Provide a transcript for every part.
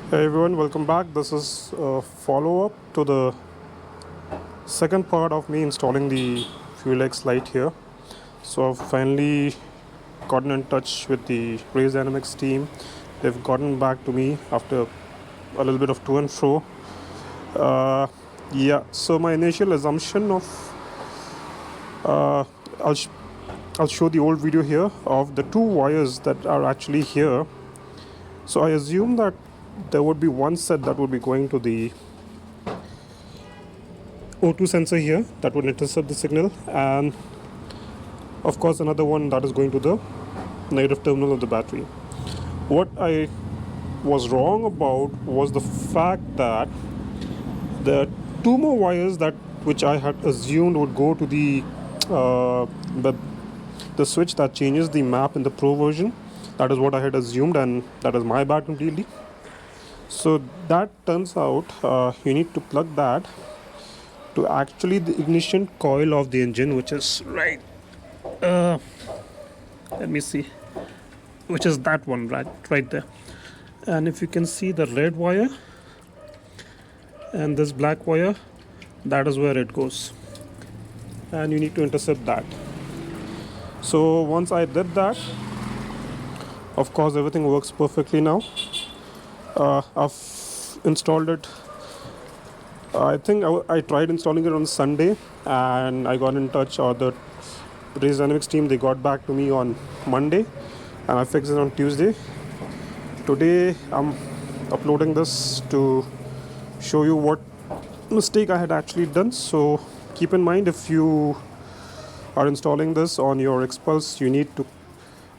Hey everyone, welcome back. This is a follow up to the second part of me installing the FuelX Lite here. So I've finally gotten in touch with the Race Dynamics team. They've gotten back to me after a little bit of to and fro. So my initial assumption of uh, I'll, sh- I'll show the old video here of the two wires that are actually here. So I assume that there would be one set that would be going to the O2 sensor here that would intercept the signal, and of course another one that is going to the negative terminal of the battery. What I was wrong about was the fact that there are two more wires that which I had assumed would go to uh, the the switch that changes the map in the Pro version. That is what I had assumed, and that is my bad completely. So that turns out you need to plug that to actually the ignition coil of the engine, which is right. Let me see, which is that one right there. And if you can see the red wire and this black wire, that is where it goes, and you need to intercept that. So once I did that, of course everything works perfectly now. I've installed it. I think I tried installing it on Sunday, and I got in touch, or the Race Dynamics team, they got back to me on Monday, and I fixed it on Tuesday. Today I'm uploading this to show you what mistake I had actually done. So keep in mind, if you are installing this on your Xpulse, you need to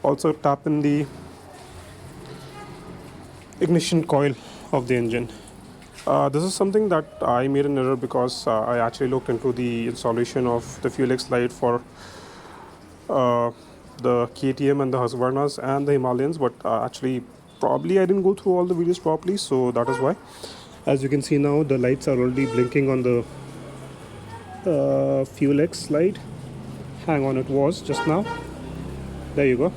also tap in the ignition coil of the engine. This is something that I made an error because I actually looked into the installation of the FuelX Lite for the KTM and the Husqvarnas and the Himalayans, but actually probably I didn't go through all the videos properly, so that is why. As you can see now, the lights are already blinking on the FuelX Lite. Hang on, it was just now. There you go.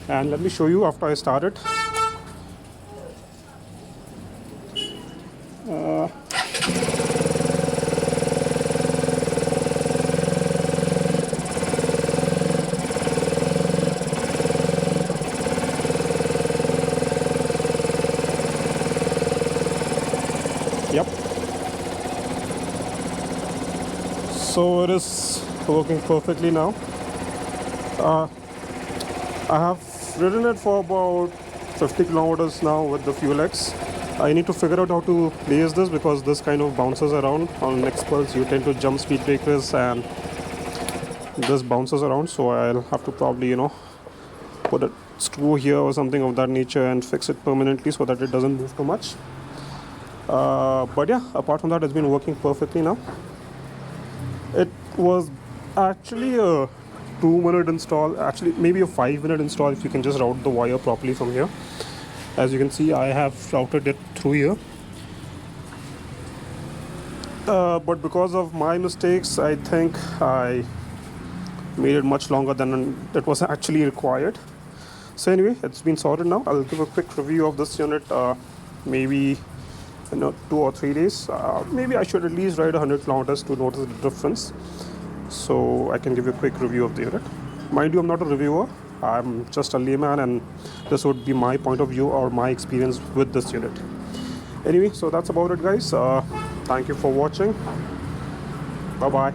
And let me show you after I start it. Yep. So it is working perfectly now. I have ridden it for about 50 kilometers now with the FuelX. I need to figure out how to place this because this kind of bounces around. On Xpulse you tend to jump speed breakers and this bounces around, so I'll have to probably put a screw here or something of that nature and fix it permanently so that it doesn't move too much. But yeah, apart from that, it's been working perfectly now. It was actually a 2-minute install, actually maybe a 5-minute install if you can just route the wire properly from here. As you can see, I have routed it through here, but because of my mistakes, I think I made it much longer than it was actually required. So anyway, it's been sorted now. I'll give a quick review of this unit, maybe 2 or 3 days. Maybe I should at least ride 100 kilometers to notice the difference, so I can give you a quick review of the unit. Mind you, I'm not a reviewer, I'm just a layman, and this would be my point of view or my experience with this unit. Anyway, so that's about it, guys. Thank you for watching. Bye bye.